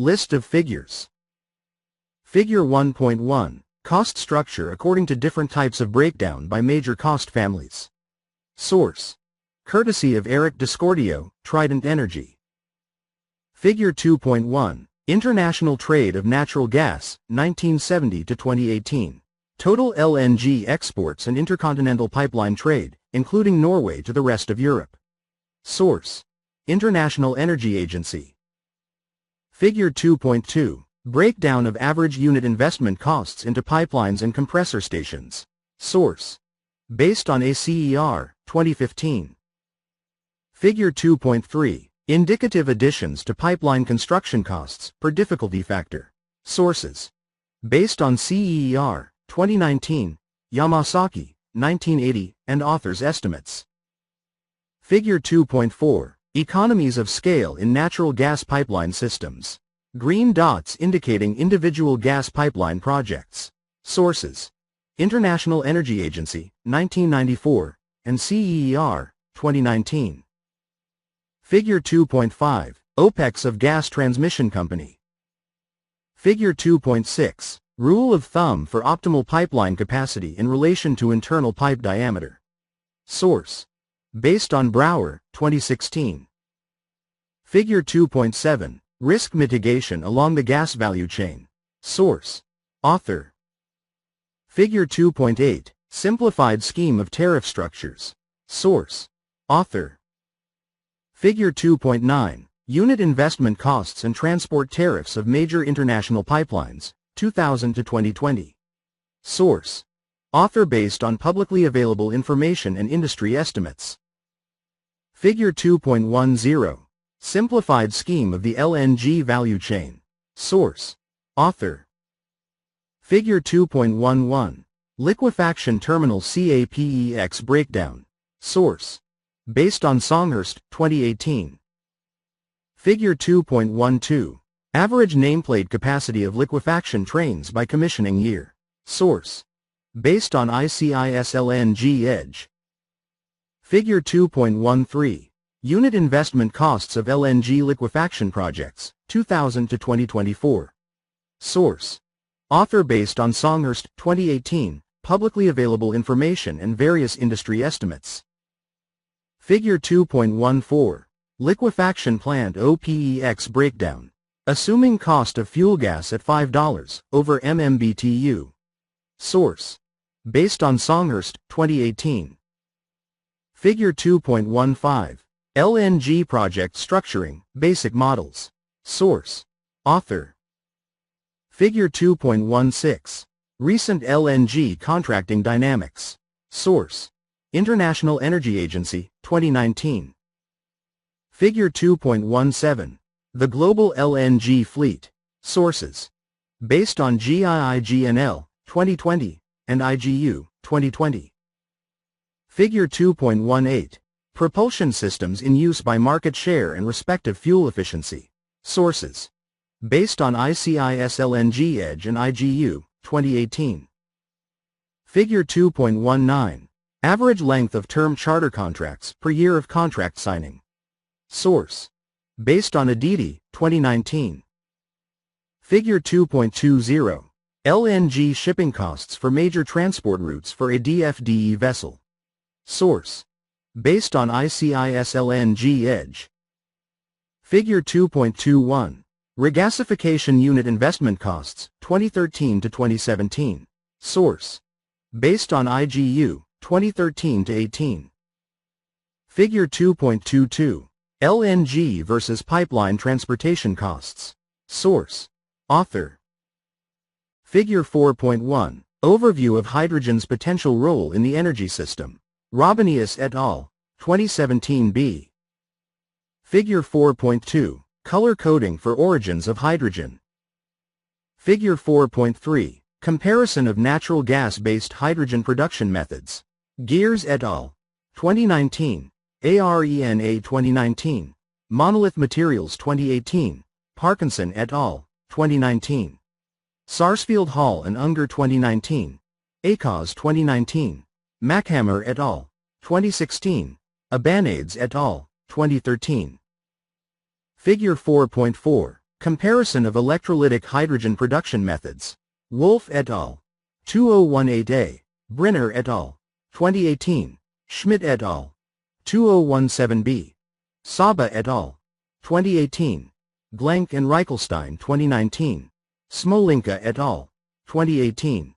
List of figures. Figure 1.1. Cost structure according to different types of breakdown by major cost families. Source: courtesy of Eric Discordio, Trident Energy. Figure 2.1. International trade of natural gas, 1970 to 2018. Total LNG exports and intercontinental pipeline trade, including Norway to the rest of Europe. Source: International Energy Agency. Figure 2.2. Breakdown of average unit investment costs into pipelines and compressor stations. Source: based on ACER, 2015. Figure 2.3. Indicative additions to pipeline construction costs per difficulty factor. Sources: based on CER, 2019, Yamasaki, 1980, and authors' estimates. Figure 2.4. Economies of scale in natural gas pipeline systems. Green dots indicating individual gas pipeline projects. Sources: International Energy Agency, 1994, and CER, 2019. Figure 2.5. OPEX of Gas Transmission Company. Figure 2.6. Rule of thumb for optimal pipeline capacity in relation to internal pipe diameter. Source: based on Brower, 2016. Figure 2.7. Risk mitigation along the gas value chain. Source: author. Figure 2.8. Simplified scheme of tariff structures. Source: author. Figure 2.9. Unit investment costs and transport tariffs of major international pipelines, 2000 to 2020. Source: author based on publicly available information and industry estimates. Figure 2.10. Simplified scheme of the LNG value chain. Source: author. Figure 2.11. Liquefaction terminal CAPEX breakdown. Source: based on Songhurst, 2018. Figure 2.12. Average nameplate capacity of liquefaction trains by commissioning year. Source: based on ICIS LNG Edge. Figure 2.13. Unit investment costs of LNG liquefaction projects, 2000 to 2024. Source: author based on Songhurst, 2018, publicly available information and various industry estimates. Figure 2.14. Liquefaction plant OPEX breakdown. Assuming cost of fuel gas at $5 over MMBTU. Source: based on Songhurst, 2018. Figure 2.15. LNG project structuring, basic models. Source: author. Figure 2.16. Recent LNG contracting dynamics. Source: International Energy Agency, 2019. Figure 2.17. The global LNG fleet. Sources: based on GIIGNL, 2020, and IGU, 2020. Figure 2.18. Propulsion systems in use by market share and respective fuel efficiency. Sources: based on ICIS LNG Edge and IGU, 2018. Figure 2.19. Average length of term charter contracts per year of contract signing. Source: based on Aditi, 2019. Figure 2.20. LNG shipping costs for major transport routes for a DFDE vessel. Source: based on ICIS LNG Edge. Figure 2.21. Regasification unit investment costs, 2013 to 2017. Source: based on IGU, 2013 to 18. Figure 2.22. LNG versus pipeline transportation costs. Source: author. Figure 4.1. Overview of hydrogen's potential role in the energy system. Robinius et al., 2017b. Figure 4.2. Color coding for origins of hydrogen. Figure 4.3. Comparison of natural gas-based hydrogen production methods. Gears et al., 2019, ARENA 2019, Monolith Materials 2018, Parkinson et al., 2019. Sarsfield Hall and Unger 2019, ACAUS 2019, Mackhammer et al., 2016, Abanades et al., 2013. Figure 4.4. Comparison of electrolytic hydrogen production methods. Wolf et al. 2018a. Brinner et al. 2018. Schmidt et al. 2017b. Saba et al. 2018. Glenk and Reichelstein 2019. Smolinka et al. 2018.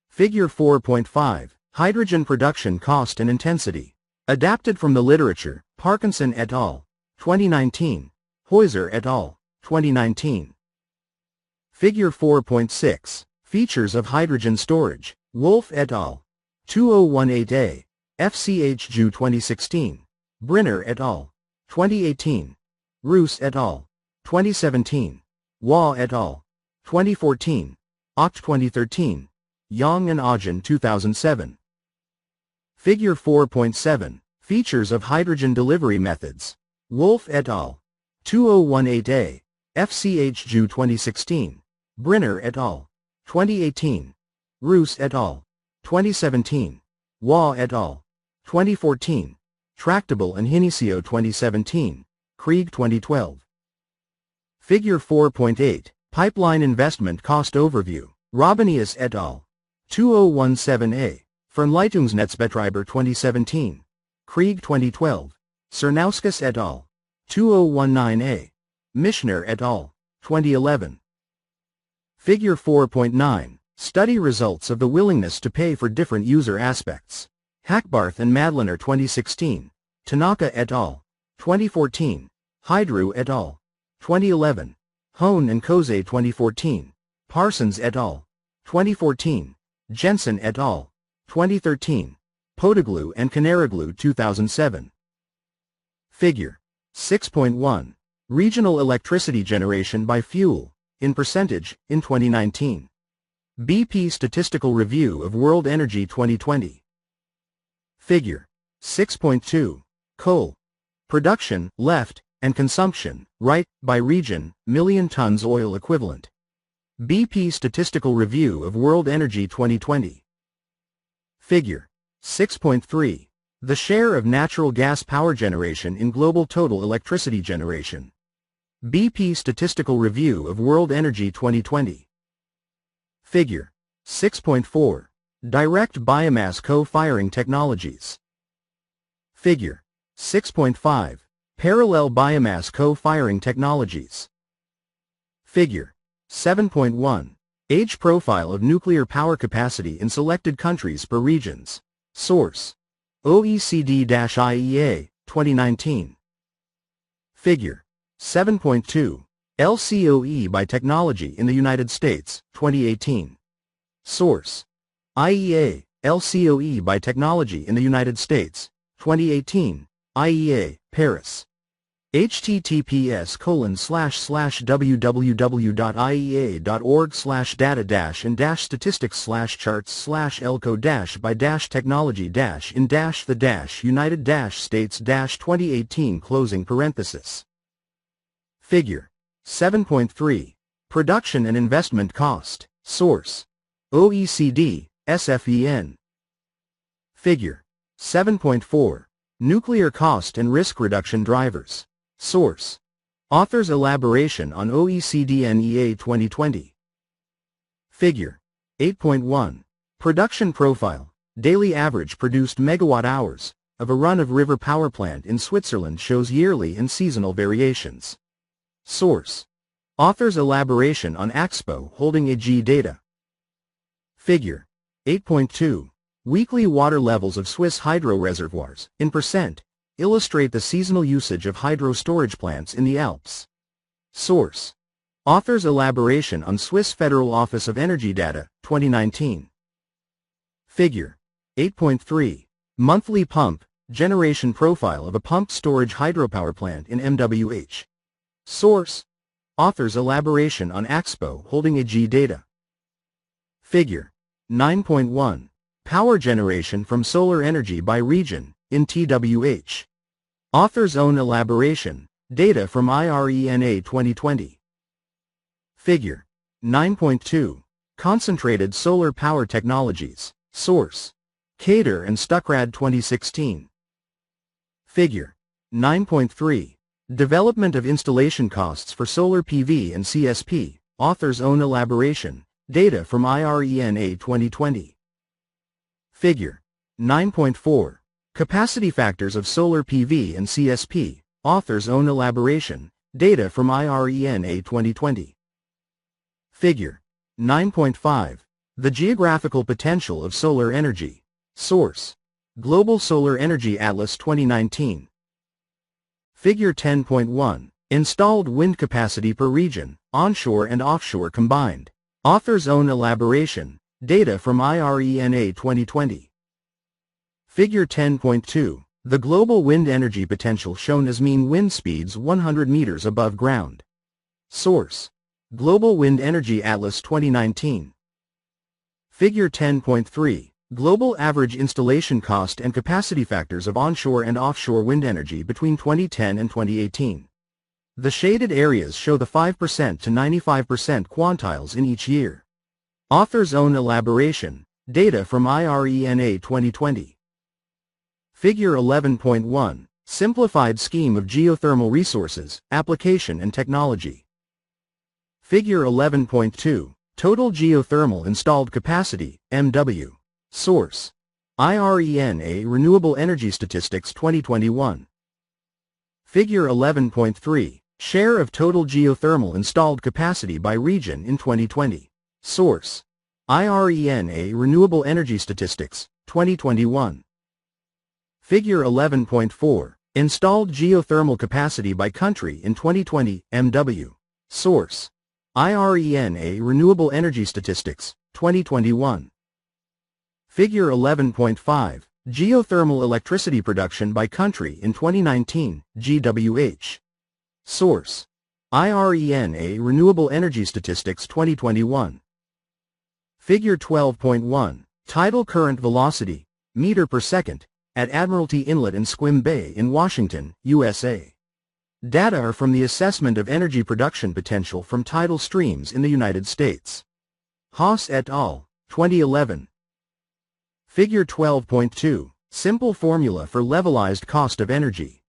Figure 4.5. Hydrogen production cost and intensity. Adapted from the literature, Parkinson et al. 2019. Heuser et al. 2019. Figure 4.6. Features of hydrogen storage. Wolf et al. 2018a. FCH-JU 2016. Brinner et al. 2018. Roos et al. 2017. Waugh et al. 2014. Oct 2013. Yang and Ajin 2007. Figure 4.7. Features of hydrogen delivery methods. Wolf et al. 2018a. FCH-JU 2016. Brinner et al. 2018. Roos et al. 2017. Waugh et al. 2014. Tractable and Hinicio 2017. Krieg 2012. Figure 4.8. Pipeline investment cost overview. Robinius et al. 2017a. Fernleitungsnetzbetreiber 2017. Krieg 2012. Cernauskas et al. 2019a. Mischner et al. 2011. Figure 4.9. Study results of the willingness to pay for different user aspects. Hackbarth and Madlener 2016. Tanaka et al. 2014. Hydru et al. 2011. Hone and Koze 2014. Parsons et al. 2014. Jensen et al. 2013. Potaglu and Canaraglu 2007. Figure 6.1. Regional electricity generation by fuel, in percentage, in 2019. BP Statistical Review of World Energy 2020. Figure 6.2. Coal production, left, and consumption, right, by region, million tons oil equivalent. BP Statistical Review of World Energy 2020. Figure 6.3. The share of natural gas power generation in global total electricity generation. BP Statistical Review of World Energy 2020. Figure 6.4. Direct biomass co-firing technologies. Figure 6.5. Parallel biomass co-firing technologies. Figure 7.1. Age profile of nuclear power capacity in selected countries per regions. Source: OECD-IEA, 2019. Figure 7.2. LCOE by technology in the United States, 2018. Source: IEA, LCOE by technology in the United States, 2018, IEA, Paris. https://www.iea.org/data-and-statistics/charts/elco-by-technology-in-the-United-States-2018 Figure 7.3. Production and investment cost. Source: OECD, SFEN. Figure 7.4. Nuclear cost and risk reduction drivers. Source: Author's elaboration on OECD NEA 2020. Figure 8.1. Production profile. Daily average produced megawatt hours of a run-of-river power plant in Switzerland shows yearly and seasonal variations. Source: Author's elaboration on Axpo Holding AG data. Figure 8.2. Weekly water levels of Swiss hydro reservoirs, in percent, illustrate the seasonal usage of hydro storage plants in the Alps. Source: Author's elaboration on Swiss Federal Office of Energy data, 2019. Figure 8.3. Monthly pump generation profile of a pumped storage hydropower plant in MWH. Source: Author's elaboration on Axpo Holding AG data. Figure 9.1. Power generation from solar energy by region, in TWH. Author's own elaboration, data from IRENA 2020. Figure 9.2. Concentrated solar power technologies. Source: Kader and Stuckrad 2016. Figure 9.3. Development of installation costs for solar PV and CSP, author's own elaboration, data from IRENA 2020. Figure 9.4. Capacity factors of solar PV and CSP, author's own elaboration, data from IRENA 2020. Figure 9.5. The geographical potential of solar energy. Source: Global Solar Energy Atlas 2019. Figure 10.1. Installed wind capacity per region, onshore and offshore combined. Author's own elaboration, data from IRENA 2020. Figure 10.2. The global wind energy potential shown as mean wind speeds 100 meters above ground. Source: Global Wind Energy Atlas 2019. Figure 10.3. Global average installation cost and capacity factors of onshore and offshore wind energy between 2010 and 2018. The shaded areas show the 5% to 95% quantiles in each year. Author's own elaboration, data from IRENA 2020. Figure 11.1. Simplified scheme of geothermal resources, application and technology. Figure 11.2. Total geothermal installed capacity, MW. Source: IRENA Renewable Energy Statistics 2021. Figure 11.3. Share of total geothermal installed capacity by region in 2020. Source: IRENA Renewable Energy Statistics, 2021. Figure 11.4. Installed geothermal capacity by country in 2020, MW. Source: IRENA Renewable Energy Statistics, 2021. Figure 11.5. Geothermal electricity production by country in 2019, GWH. Source: IRENA Renewable Energy Statistics 2021. Figure 12.1. Tidal current velocity, meter per second, at Admiralty Inlet and Squim Bay in Washington, USA. Data are from the Assessment of Energy Production Potential from Tidal Streams in the United States. Haas et al., 2011. Figure 12.2. Simple formula for levelized cost of energy.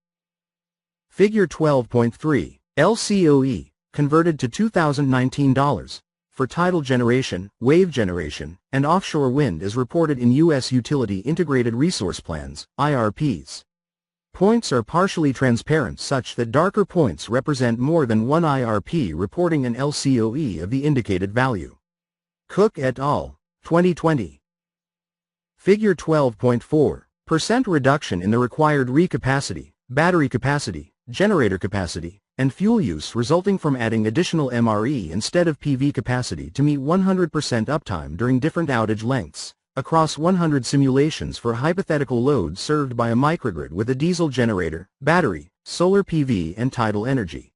Figure 12.3. LCOE, converted to 2019 dollars, for tidal generation, wave generation, and offshore wind as reported in U.S. Utility Integrated Resource Plans, IRPs. Points are partially transparent such that darker points represent more than one IRP reporting an LCOE of the indicated value. Cook et al., 2020. Figure 12.4. Percent reduction in the required recapacity, battery capacity, generator capacity, and fuel use resulting from adding additional MRE instead of PV capacity to meet 100% uptime during different outage lengths, across 100 simulations for hypothetical loads served by a microgrid with a diesel generator, battery, solar PV and tidal energy.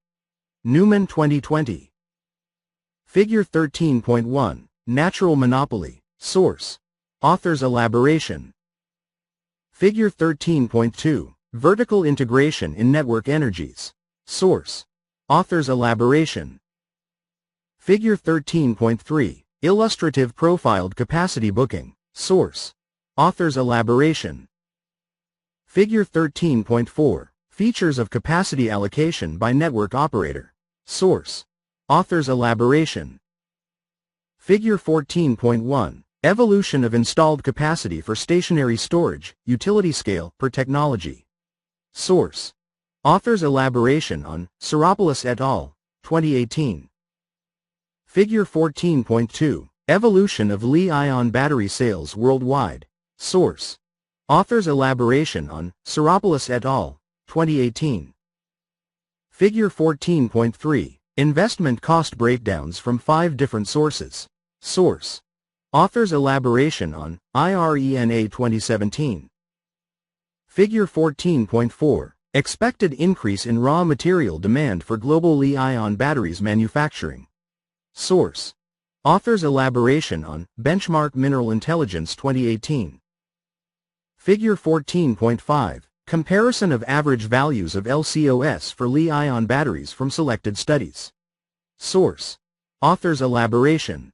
Newman 2020. Figure 13.1. Natural monopoly. Source: Author's elaboration. Figure 13.2. Vertical integration in network energies. Source: Author's elaboration. Figure 13.3. Illustrative profiled capacity booking. Source: Author's elaboration. Figure 13.4. Features of capacity allocation by network operator. Source: Author's elaboration. Figure 14.1. Evolution of installed capacity for stationary storage, utility scale, per technology. Source: Author's elaboration on Psaropoulos et al., 2018. Figure 14.2. Evolution of Li-ion battery sales worldwide. Source: Author's elaboration on Psaropoulos et al., 2018. Figure 14.3. Investment cost breakdowns from 5 different sources. Source: Author's elaboration on IRENA 2017. Figure 14.4. Expected increase in raw material demand for global Li-ion batteries manufacturing. Source: Author's elaboration on Benchmark Mineral Intelligence 2018. Figure 14.5. Comparison of average values of LCOS for Li-ion batteries from selected studies. Source: Author's elaboration.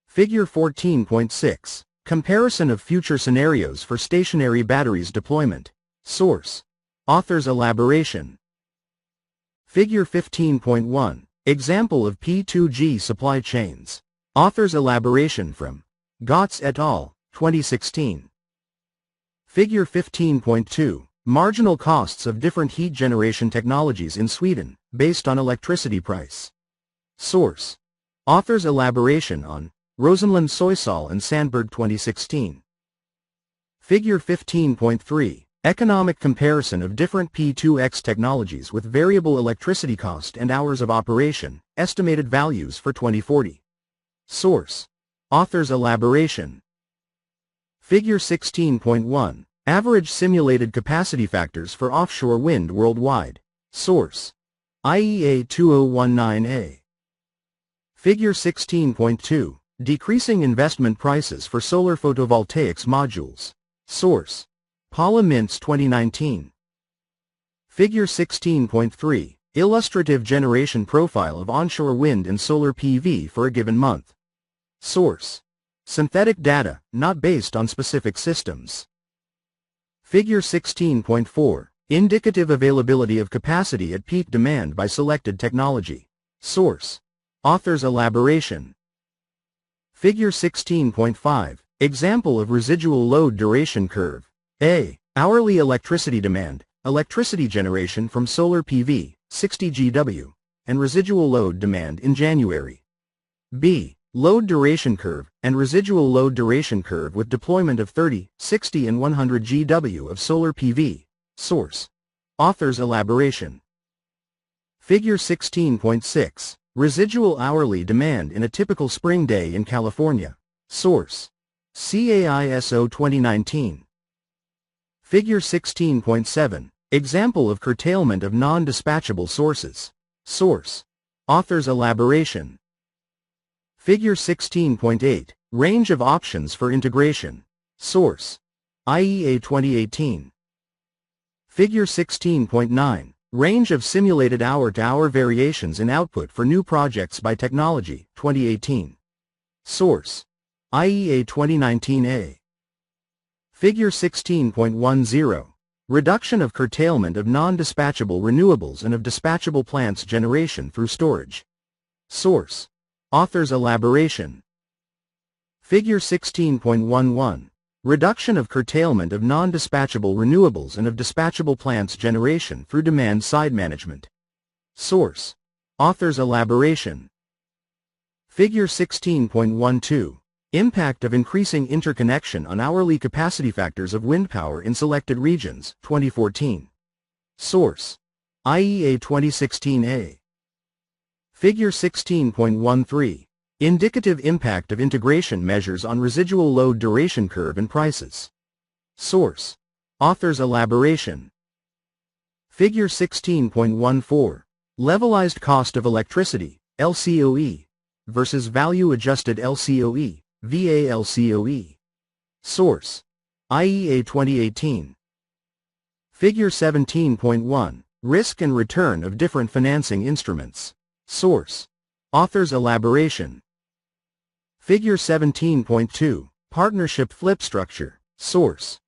Figure 14.6. Comparison of future scenarios for stationary batteries deployment. Source: Author's elaboration. Figure 15.1. Example of P2G supply chains. Author's elaboration from Gotts et al., 2016. Figure 15.2. Marginal costs of different heat generation technologies in Sweden, based on electricity price. Source. Author's elaboration on Rosenlund Soysal and Sandberg, 2016. Figure 15.3. Economic comparison of different P2X technologies with variable electricity cost and hours of operation, estimated values for 2040. Source. Author's elaboration. Figure 16.1. Average simulated capacity factors for offshore wind worldwide. Source. IEA 2019A. Figure 16.2. Decreasing investment prices for solar photovoltaics modules. Source. Paula Mintz, 2019. Figure 16.3. Illustrative generation profile of onshore wind and solar PV for a given month. Source. Synthetic data, not based on specific systems. Figure 16.4. Indicative availability of capacity at peak demand by selected technology. Source. Author's elaboration. Figure 16.5. Example of residual load duration curve. A. Hourly electricity demand, electricity generation from solar PV, 60 GW, and residual load demand in January. B. Load duration curve, and residual load duration curve with deployment of 30, 60 and 100 GW of solar PV. Source. Author's elaboration. Figure 16.6. Residual hourly demand in a typical spring day in California. Source. CAISO 2019. Figure 16.7. Example of curtailment of non-dispatchable sources. Source. Author's elaboration. Figure 16.8. Range of options for integration. Source. IEA 2018. Figure 16.9. Range of simulated hour-to-hour variations in output for new projects by technology, 2018. Source. IEA 2019A. Figure 16.10. Reduction of curtailment of non-dispatchable renewables and of dispatchable plants generation through storage. Source. Author's elaboration. Figure 16.11. Reduction of curtailment of non-dispatchable renewables and of dispatchable plants generation through demand-side management. Source. Author's elaboration. Figure 16.12. Impact of increasing interconnection on hourly capacity factors of wind power in selected regions, 2014. Source. IEA 2016A. Figure 16.13. Indicative impact of integration measures on residual load duration curve and prices. Source. Author's elaboration. Figure 16.14. Levelized cost of electricity, LCOE, versus value-adjusted LCOE, VALCOE. Source. IEA 2018. Figure 17.1. Risk and return of different financing instruments. Source. Author's elaboration. Figure 17.2. Partnership flip structure. Source.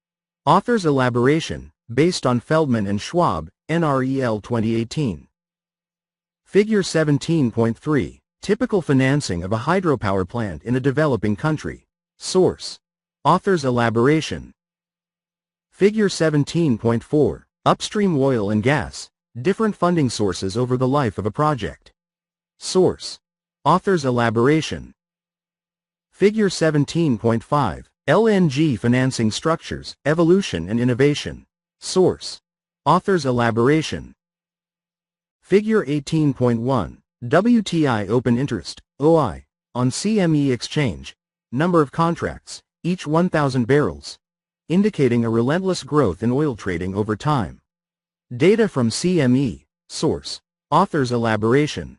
Author's elaboration, based on Feldman and Schwab, NREL 2018. Figure 17.3. Typical financing of a hydropower plant in a developing country. Source. Author's elaboration. Figure 17.4. Upstream oil and gas, different funding sources over the life of a project. Source. Author's elaboration. Figure 17.5. LNG financing structures, evolution and innovation. Source. Author's elaboration. Figure 18.1. WTI open interest, OI, on CME exchange, number of contracts, each 1,000 barrels, indicating a relentless growth in oil trading over time. Data from CME. Source. Author's elaboration.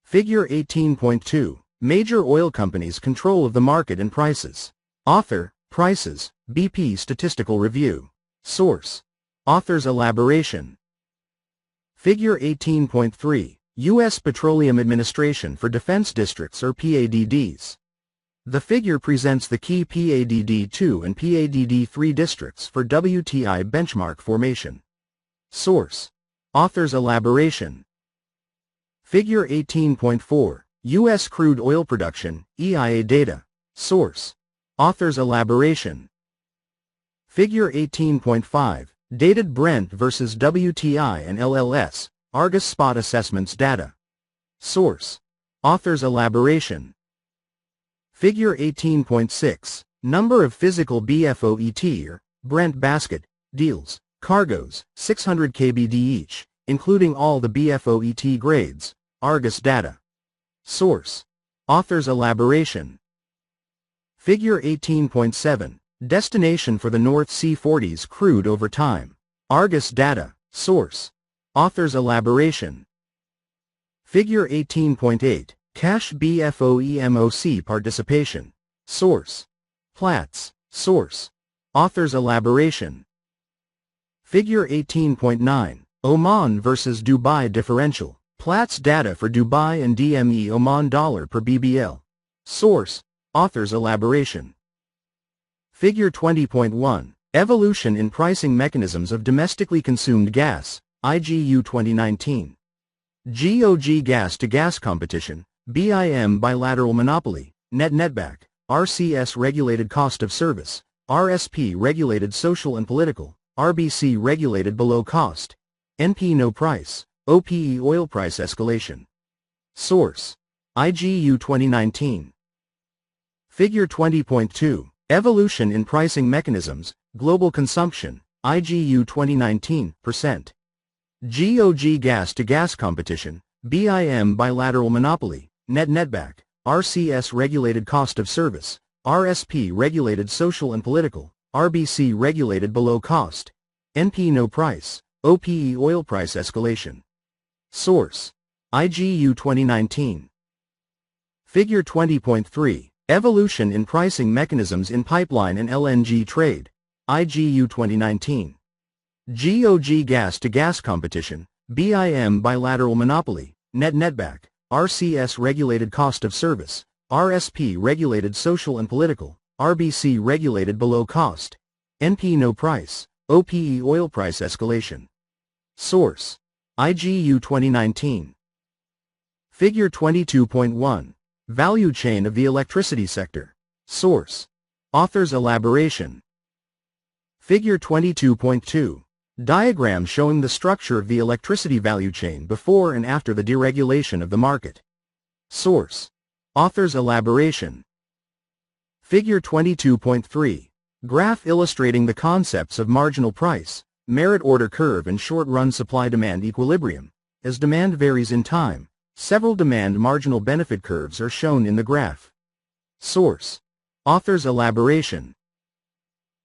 Figure 18.2. Major oil companies' control of the market and prices. Author, Prices, BP Statistical Review. Source. Author's elaboration. Figure 18.3. U.S. Petroleum Administration for Defense Districts or PADDs. The figure presents the key PADD2 and PADD3 districts for WTI benchmark formation. Source. Author's elaboration. Figure 18.4, U.S. crude oil production, EIA data. Source. Author's elaboration. Figure 18.5, dated Brent versus WTI and LLS, Argus spot assessments data. Source. Author's elaboration. Figure 18.6, number of physical BFOET or Brent basket deals, cargoes, 600 kbd each, including all the BFOET grades, Argus data. Source. Author's elaboration. Figure 18.7, destination for the North Sea 40s crude over time, Argus data. Source. Author's elaboration. Figure 18.8, cash BFOEMOC participation. Source. Platts. Source. Author's elaboration. Figure 18.9, Oman versus Dubai differential, Platts data for Dubai and DME Oman dollar per BBL. Source. Author's elaboration. Figure 20.1, evolution in pricing mechanisms of domestically consumed gas, IGU 2019. GOG gas-to-gas competition, BIM bilateral monopoly, netback, RCS regulated cost of service, RSP regulated social and political, RBC regulated below cost, NP no price, OPE oil price escalation. Source. IGU 2019. Figure 20.2, evolution in pricing mechanisms, global consumption, IGU 2019, %. GOG gas-to-gas competition, BIM bilateral monopoly, netback, RCS regulated cost of service, RSP regulated social and political, RBC regulated below cost, NP no price, OPE oil price escalation. Source. IGU 2019. Figure 20.3, evolution in pricing mechanisms in pipeline and LNG trade, IGU 2019. GOG gas-to-gas competition, BIM bilateral monopoly, netback, RCS regulated cost of service, RSP regulated social and political, RBC regulated below cost, NP no price, OPE oil price escalation. Source. IGU 2019. Figure 22.1, value chain of the electricity sector. Source. Author's elaboration. Figure 22.2, diagram showing the structure of the electricity value chain before and after the deregulation of the market. Source. Author's elaboration. Figure 22.3, graph illustrating the concepts of marginal price, merit order curve and short-run supply-demand equilibrium. As demand varies in time, several demand marginal benefit curves are shown in the graph. Source. Author's elaboration.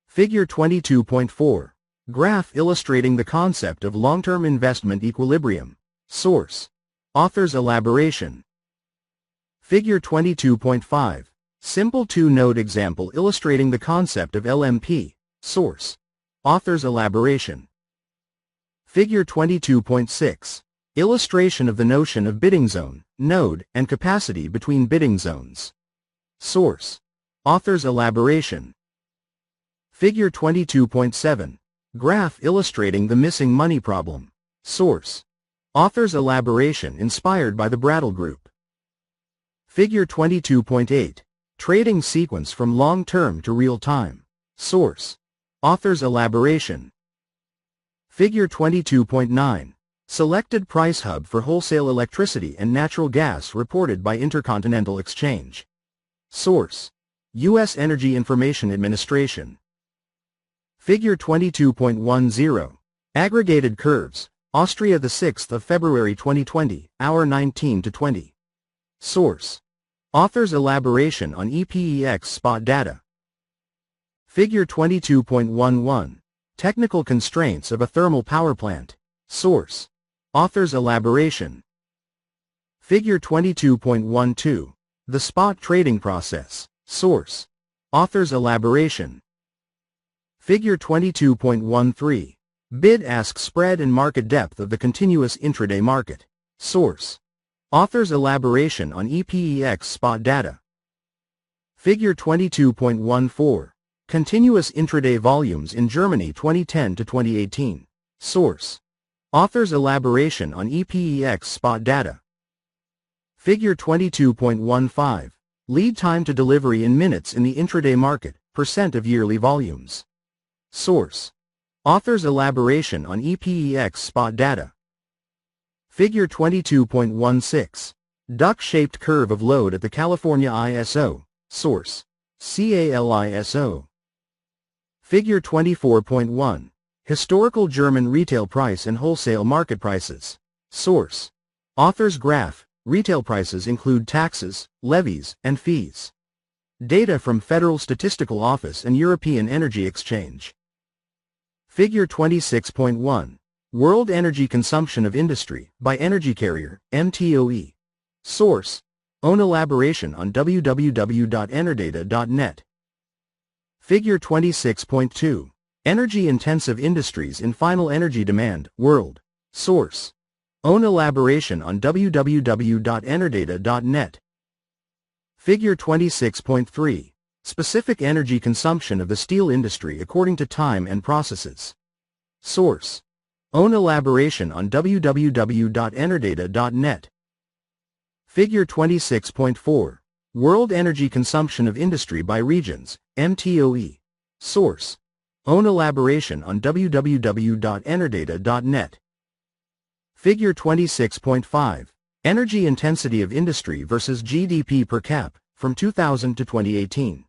Figure 22.4, graph illustrating the concept of long-term investment equilibrium. Source. Author's elaboration. Figure 22.5, simple two-node example illustrating the concept of LMP. Source. Author's elaboration. Figure 22.6, illustration of the notion of bidding zone, node, and capacity between bidding zones. Source. Author's elaboration. Figure 22.7, graph illustrating the missing money problem. Source. Author's elaboration inspired by the Brattle Group. Figure 22.8, trading sequence from long-term to real-time. Source. Author's elaboration. Figure 22.9, selected price hub for wholesale electricity and natural gas reported by Intercontinental Exchange. Source. U.S. Energy Information Administration. Figure 22.10, aggregated curves, Austria, the 6th of February 2020, hour 19 to 20. Source. Author's elaboration on EPEX spot data. Figure 22.11, technical constraints of a thermal power plant. Source. Author's elaboration. Figure 22.12, the spot trading process. Source. Author's elaboration. Figure 22.13, bid-ask spread and market depth of the continuous intraday market. Source. Author's elaboration on EPEX spot data. Figure 22.14, continuous intraday volumes in Germany 2010 to 2018. Source. Author's elaboration on EPEX spot data. Figure 22.15. Lead time to delivery in minutes in the intraday market, % of yearly volumes. Source. Author's elaboration on EPEX spot data. Figure 22.16. Duck-shaped curve of load at the California ISO. Source. CALISO. Figure 24.1. Historical German retail price and wholesale market prices. Source. Author's graph. Retail prices include taxes, levies, and fees. Data from Federal Statistical Office and European Energy Exchange. Figure 26.1. World Energy Consumption of Industry, by Energy Carrier, MTOE. Source. Own elaboration on www.enerdata.net. Figure 26.2. Energy-intensive industries in final energy demand, world. Source. Own elaboration on www.enerdata.net. Figure 26.3. Specific energy consumption of the steel industry according to time and processes. Source. Own elaboration on www.enerdata.net. Figure 26.4. World energy consumption of industry by regions, MTOE. Source. Own elaboration on www.enerdata.net. Figure 26.5. Energy intensity of industry versus GDP per cap, from 2000 to 2018.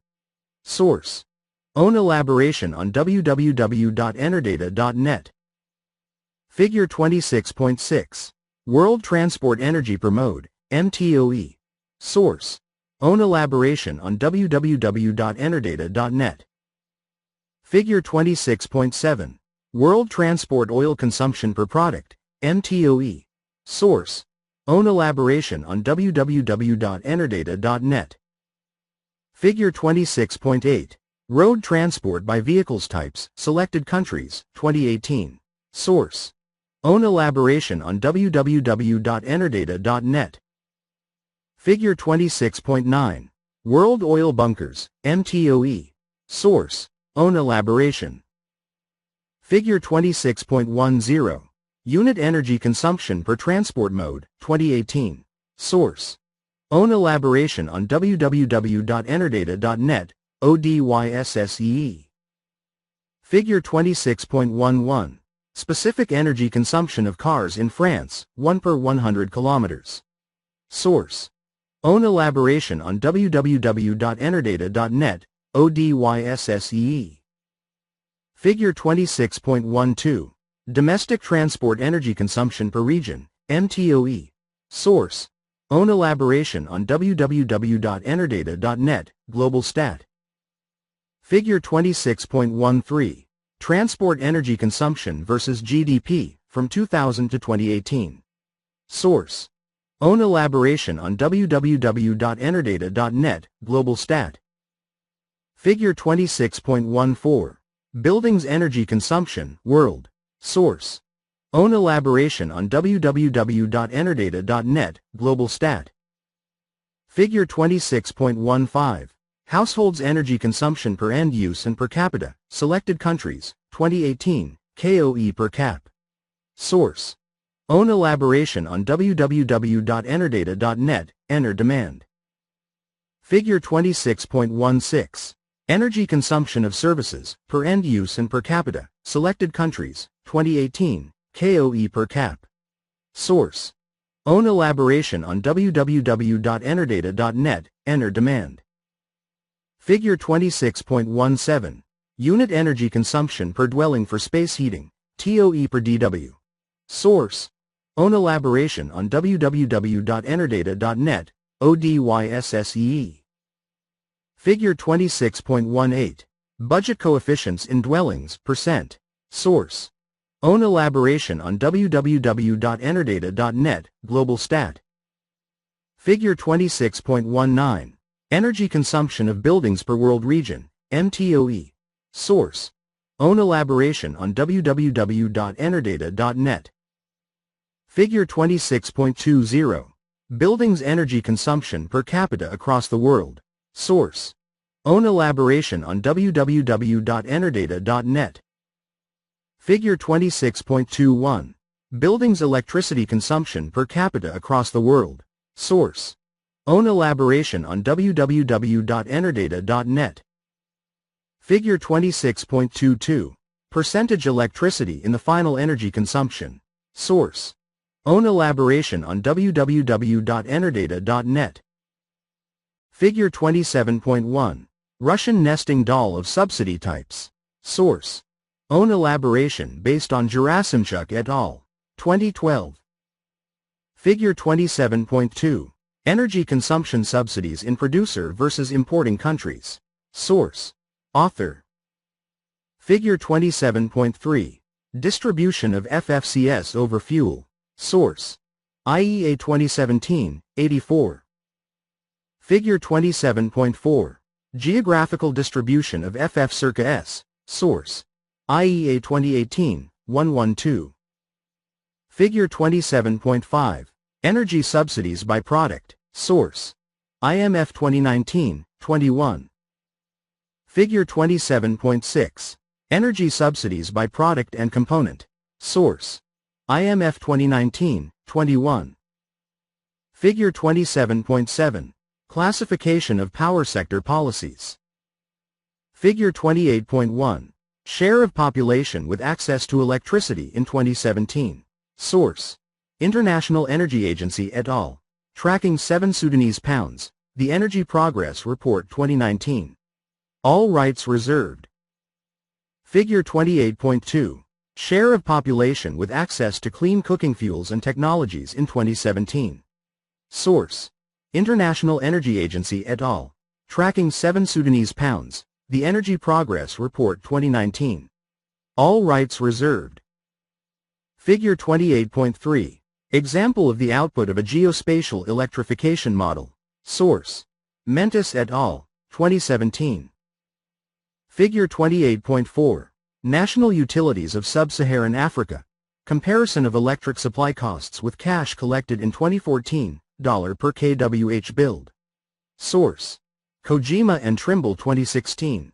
Source. Own elaboration on www.enerdata.net. Figure 26.6. World transport energy per mode, MTOE. Source. Own elaboration on www.enerdata.net. Figure 26.7. World transport oil consumption per product, MTOE. Source. Own elaboration on www.enerdata.net. Figure 26.8. Road transport by vehicles types, selected countries, 2018. Source. Own elaboration on www.enerdata.net. Figure 26.9. World oil bunkers, MTOE. Source. Own elaboration. Figure 26.10. Unit energy consumption per transport mode, 2018. Source. Own elaboration on www.enerdata.net, ODYSSEE. Figure 26.11. Specific energy consumption of cars in France, 1 per 100 kilometers. Source. Own elaboration on www.enerdata.net, ODYSSEE. Figure 26.12. Domestic transport energy consumption per region, MTOE. Source. Own elaboration on www.enerdata.net, Global Stat. Figure 26.13. Transport energy consumption versus GDP, from 2000 to 2018. Source. Own elaboration on www.enerdata.net, Global Stat. Figure 26.14. Buildings energy consumption, world. Source. Own elaboration on www.enerdata.net, Global Stat. Figure 26.15. Households energy consumption per end use and per capita, selected countries, 2018, KOE per cap. Source. Own elaboration on www.enerdata.net, Ener demand. Figure 26.16. Energy consumption of services, per end use and per capita, selected countries, 2018, KOE per cap. Source. Own elaboration on www.enerdata.net, Ener demand. Figure 26.17. Unit energy consumption per dwelling for space heating, TOE per DW. Source. Own elaboration on www.enerdata.net, ODYSSEE. Figure 26.18. Budget coefficients in dwellings, %. Source. Own elaboration on www.enerdata.net, Global Stat. Figure 26.19. Energy consumption of buildings per world region, MTOE. Source. Own elaboration on www.enerdata.net. Figure 26.20. Buildings energy consumption per capita across the world. Source. Own elaboration on www.enerdata.net. Figure 26.21. Buildings' electricity consumption per capita across the world. Source. Own elaboration on www.enerdata.net. Figure 26.22. Percentage electricity in the final energy consumption. Source. Own elaboration on www.enerdata.net. Figure 27.1. Russian nesting doll of subsidy types. Source. Own elaboration based on Gerasimchuk et al. 2012. Figure 27.2. Energy consumption subsidies in producer versus importing countries. Source. Author. Figure 27.3. Distribution of FFCS over fuel. Source. IEA 2017-84. Figure 27.4. Geographical distribution of FF circa S. Source. IEA 2018-112. Figure 27.5. Energy subsidies by product. Source. IMF 2019-21. Figure 27.6. Energy subsidies by product and component. Source. IMF 2019-21. Figure 27.7. Classification of power sector policies. Figure 28.1. Share of population with access to electricity in 2017. Source. International Energy Agency et al. Tracking 7 Sudanese pounds. The Energy Progress Report 2019. All rights reserved. Figure 28.2. Share of population with access to clean cooking fuels and technologies in 2017. Source. International Energy Agency et al. Tracking 7 Sudanese pounds. The Energy Progress Report 2019. All rights reserved. Figure 28.3. Example of the output of a geospatial electrification model. Source. Mentis et al. 2017. Figure 28.4. National Utilities of Sub-Saharan Africa. Comparison of electric supply costs with cash collected in 2014, dollar per kWh billed. Source. Kojima and Trimble 2016.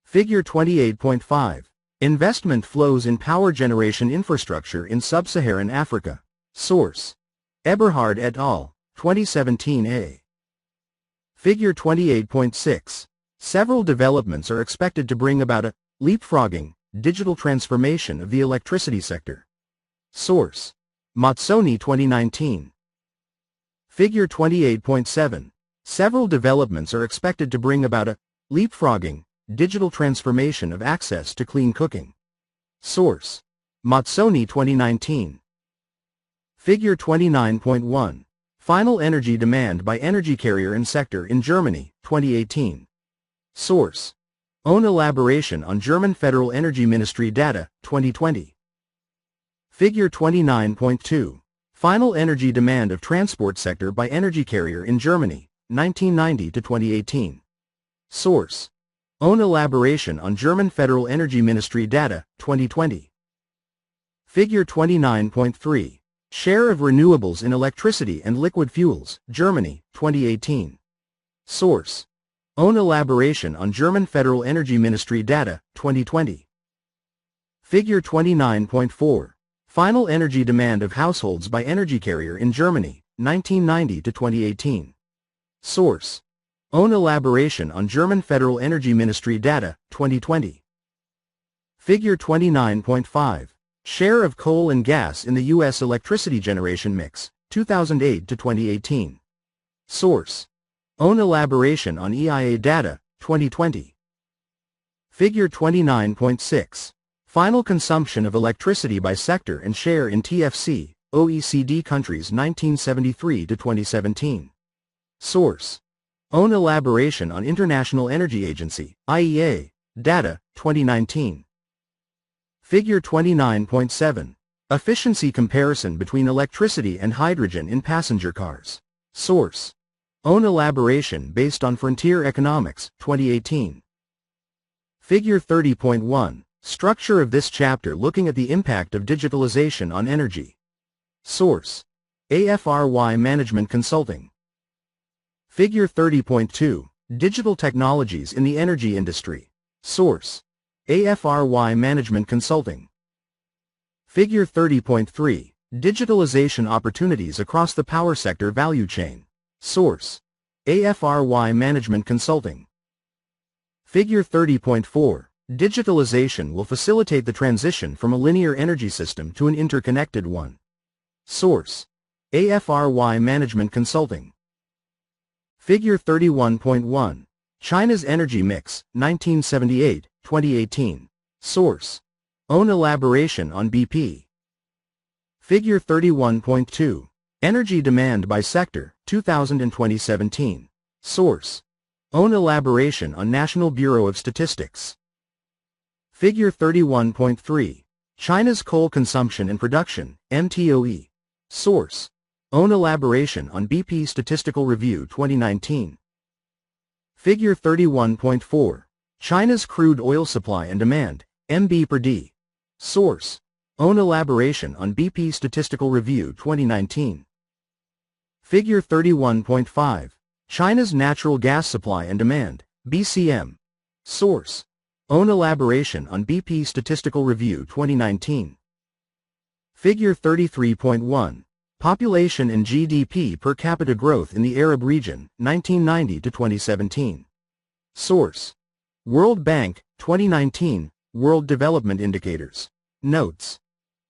Figure 28.5. Investment flows in power generation infrastructure in Sub-Saharan Africa. Source. Eberhard et al. 2017a. Figure 28.6. Several developments are expected to bring about a leapfrogging, digital transformation of the electricity sector. Source. Mazzoni 2019. Figure 28.7. Several developments are expected to bring about a leapfrogging, digital transformation of access to clean cooking. Source. Mazzoni 2019. Figure 29.1. Final energy demand by energy carrier and sector in Germany, 2018. Source. Own elaboration on German Federal Energy Ministry data, 2020. Figure 29.2. Final energy demand of transport sector by energy carrier in Germany, 1990 to 2018. Source. Own elaboration on German Federal Energy Ministry data, 2020. Figure 29.3. Share of renewables in electricity and liquid fuels, Germany, 2018. Source. Own elaboration on German Federal Energy Ministry data, 2020. Figure 29.4. Final energy demand of households by energy carrier in Germany, 1990 to 2018. Source. Own elaboration on German Federal Energy Ministry data, 2020. Figure 29.5. Share of coal and gas in the U.S. electricity generation mix, 2008 to 2018. Source. Own elaboration on EIA data, 2020. Figure 29.6. Final consumption of electricity by sector and share in TFC, OECD countries 1973 to 2017. Source. Own elaboration on International Energy Agency, IEA, data, 2019. Figure 29.7. Efficiency comparison between electricity and hydrogen in passenger cars. Source. Own elaboration based on Frontier Economics, 2018. Figure 30.1. Structure of this chapter looking at the impact of digitalization on energy. Source. AFRY Management Consulting. Figure 30.2. Digital technologies in the energy industry. Source. AFRY Management Consulting. Figure 30.3. Digitalization opportunities across the power sector value chain. Source: AFRY Management Consulting. Figure 30.4. Digitalization will facilitate the transition from a linear energy system to an interconnected one. Source: AFRY Management Consulting. Figure 31.1. China's Energy Mix, 1978-2018. Source: Own elaboration on BP. Figure 31.2. Energy Demand by Sector, 2000 and 2017. Source: Own elaboration on National Bureau of Statistics. Figure 31.3. China's Coal Consumption and Production, MTOE. Source: Own elaboration on BP Statistical Review 2019. Figure 31.4. China's Crude Oil Supply and Demand, MB/d. Source: Own elaboration on BP Statistical Review 2019. Figure 31.5. China's Natural Gas Supply and Demand, BCM. Source: Own elaboration on BP Statistical Review 2019. Figure 33.1. Population and GDP per capita growth in the Arab region, 1990 to 2017. Source: World Bank, 2019, World Development Indicators. Notes: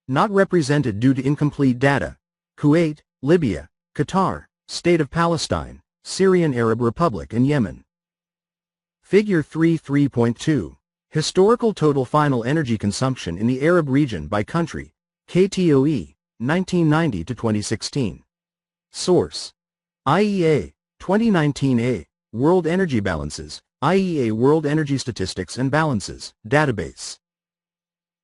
Not represented due to incomplete data. Kuwait, Libya, Qatar, State of Palestine, Syrian Arab Republic and Yemen. Figure 3.2. Historical total final energy consumption in the Arab region by country, KTOE, 1990 to 2016. Source: IEA, 2019a, World Energy Balances, IEA World Energy Statistics and Balances, Database.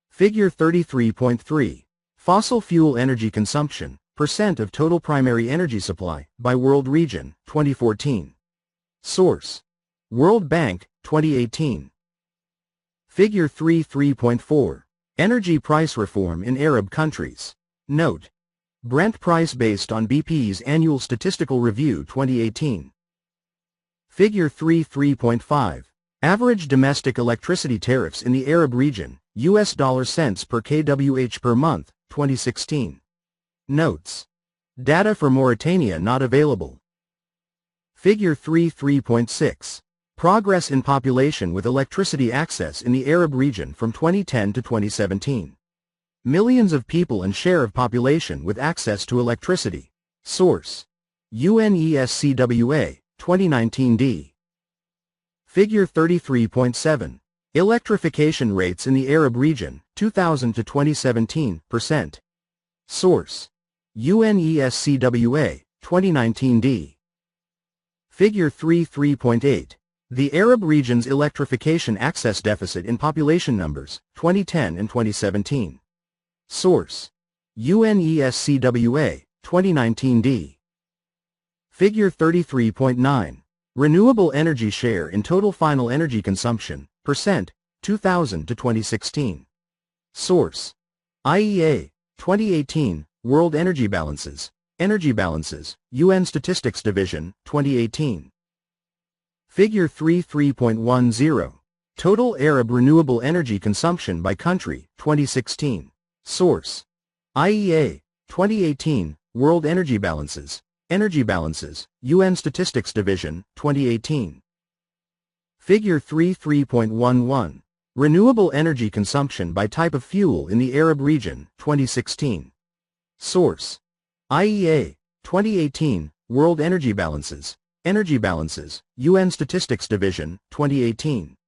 Figure 33.3. Fossil fuel energy consumption, percent of total primary energy supply, by world region, 2014. Source: World Bank, 2018. Figure 3.4. Energy price reform in Arab countries. Note: Brent price based on BP's Annual Statistical Review 2018. Figure 3.5. Average domestic electricity tariffs in the Arab region, US dollar cents per kWh per month, 2016. Notes: Data for Mauritania not available. Figure 3.6. Progress in population with electricity access in the Arab region from 2010 to 2017. Millions of people and share of population with access to electricity. Source: UNESCWA, 2019d. Figure 33.7. Electrification rates in the Arab region, 2000 to 2017, %. Source: UNESCWA, 2019d. Figure 3.8. The Arab region's electrification access deficit in population numbers, 2010 and 2017. Source: UNESCWA, 2019d. Figure 33.9. Renewable energy share in total final energy consumption, %, 2000 to 2016. Source: IEA, 2018, World Energy Balances, UN Statistics Division, 2018. Figure 3.10. Total Arab renewable energy consumption by country, 2016. Source: IEA, 2018, World Energy Balances, UN Statistics Division, 2018. Figure 3.11. Renewable energy consumption by type of fuel in the Arab region, 2016. Source: IEA, 2018, World Energy Balances, UN Statistics Division, 2018.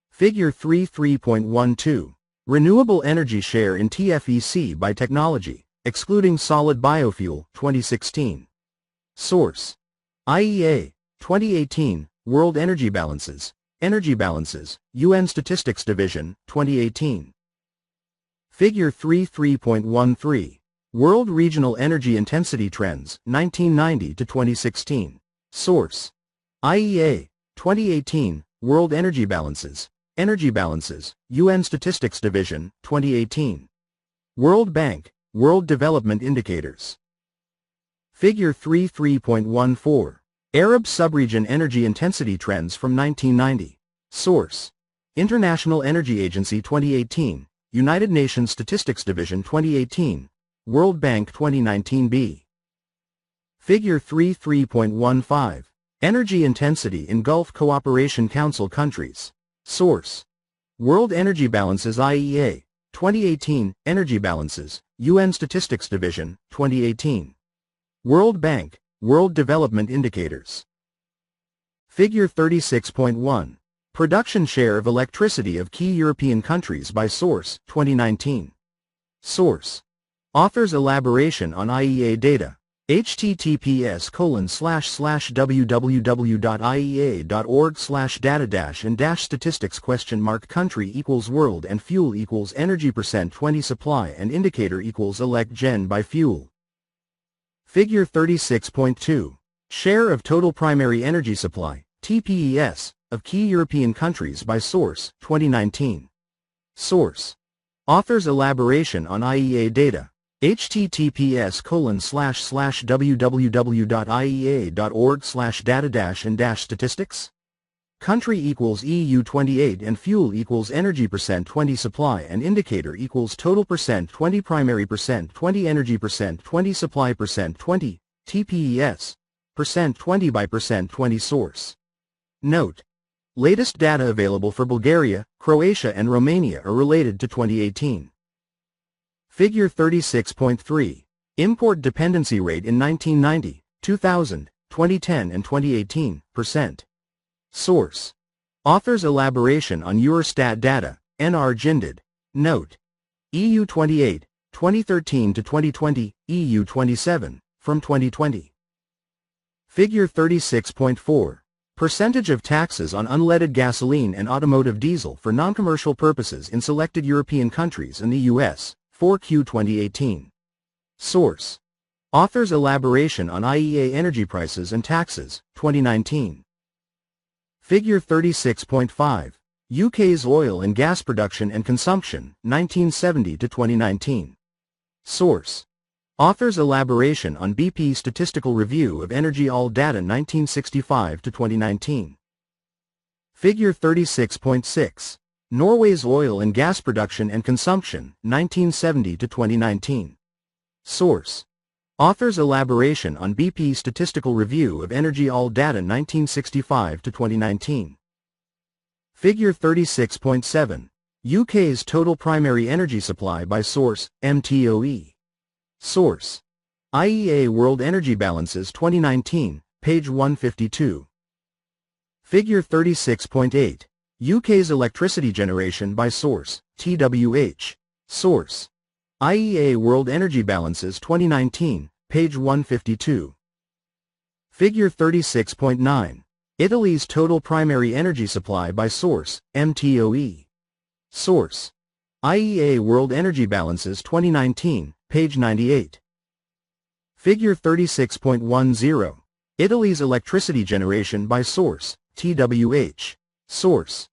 Figure 3.12. Renewable energy share in TFEC by technology, excluding solid biofuel, 2016. Source: IEA, 2018, World Energy Balances, UN Statistics Division, 2018. Figure 3.13. World Regional Energy Intensity Trends, 1990 to 2016. Source: IEA, 2018, World Energy Balances, UN Statistics Division, 2018. World Bank, World Development Indicators. Figure 3.14. Arab Subregion Energy Intensity Trends from 1990. Source: International Energy Agency 2018, United Nations Statistics Division 2018, World Bank 2019b. Figure 3.15. Energy intensity in Gulf Cooperation Council countries. Source: World Energy Balances IEA, 2018, Energy Balances, UN Statistics Division, 2018. World Bank, World Development Indicators. Figure 36.1. Production share of electricity of key European countries by source, 2019. Source: Author's elaboration on IEA data. https://www.iea.org/data-and-statistics country equals world and fuel equals energy % 20 supply and indicator equals elect gen by fuel. Figure 36.2. Share of total primary energy supply, TPES, of key European countries by source, 2019. Source: Author's elaboration on IEA data. https://www.iea.org/data-and-statistics country equals EU 28 and fuel equals energy % 20 supply and indicator equals total % 20 primary % 20 energy % 20 supply % 20 TPES % 20 by % 20 source. Note: latest data available for Bulgaria, Croatia and Romania are related to 2018. Figure 36.3. Import dependency rate in 1990, 2000, 2010 and 2018, %. Source: Author's elaboration on Eurostat data, NR GINDID. Note: EU 28, 2013 to 2020, EU 27, from 2020. Figure 36.4. Percentage of taxes on unleaded gasoline and automotive diesel for non-commercial purposes in selected European countries and the U.S., 4Q 2018. Source: Author's elaboration on IEA energy prices and taxes, 2019. Figure 36.5. UK's oil and gas production and consumption, 1970 to 2019. Source: Author's elaboration on BP Statistical Review of Energy All Data 1965 to 2019. Figure 36.6. Norway's oil and gas production and consumption, 1970 to 2019. Source: Author's elaboration on BP Statistical Review of Energy All Data 1965 to 2019. Figure 36.7. UK's total primary energy supply by source, MTOE. Source: IEA World Energy Balances 2019, page 152. Figure 36.8. UK's electricity generation by source, TWH. Source: IEA World Energy Balances 2019, page 152. Figure 36.9. Italy's total primary energy supply by source, MTOE. Source: IEA World Energy Balances 2019, page 98. Figure 36.10. Italy's electricity generation by source, TWH. Source: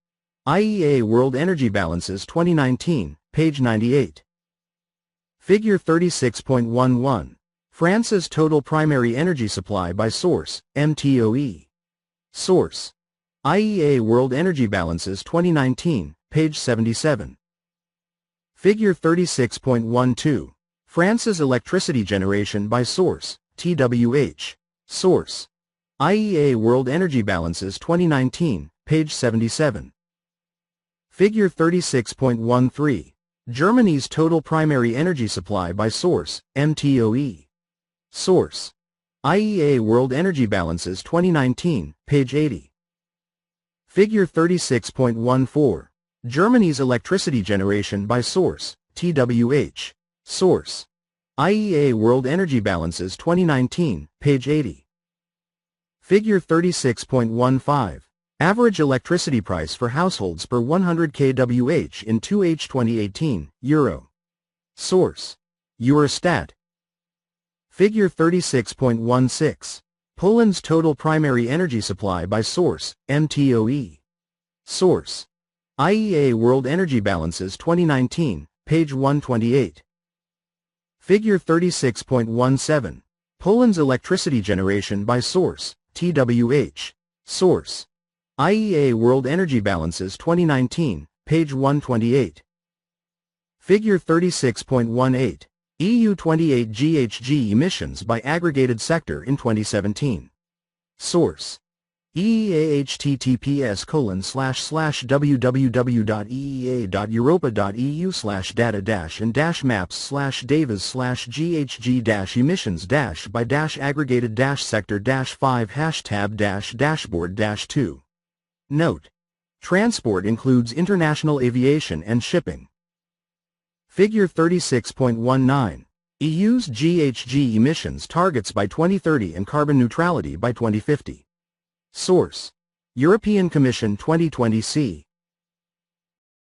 IEA World Energy Balances 2019, page 98. Figure 36.11. France's total primary energy supply by source, MTOE. Source: IEA World Energy Balances 2019, page 77. Figure 36.12. France's electricity generation by source, TWH. Source: IEA World Energy Balances 2019, page 77. Figure 36.13. Germany's total primary energy supply by source, MTOE. Source: IEA World Energy Balances 2019, page 80. Figure 36.14. Germany's electricity generation by source, TWH. Source: IEA World Energy Balances 2019, page 80. Figure 36.15. Average electricity price for households per 100 kWh in 2H 2018, Euro. Source: Eurostat. Figure 36.16. Poland's total primary energy supply by source, MTOE. Source: IEA World Energy Balances 2019, page 128. Figure 36.17. Poland's electricity generation by source, TWH. Source: IEA World Energy Balances 2019, page 128. Figure 36.18. EU 28 GHG emissions by aggregated sector in 2017. Source: EEA https://www.eea.europa.eu/data-and-maps/davis/gHG-emissions-by-aggregated-sector-5#dashboard-2. Note: transport includes international aviation and shipping. Figure 36.19. EU's GHG emissions targets by 2030 and carbon neutrality by 2050. Source: European Commission 2020 c.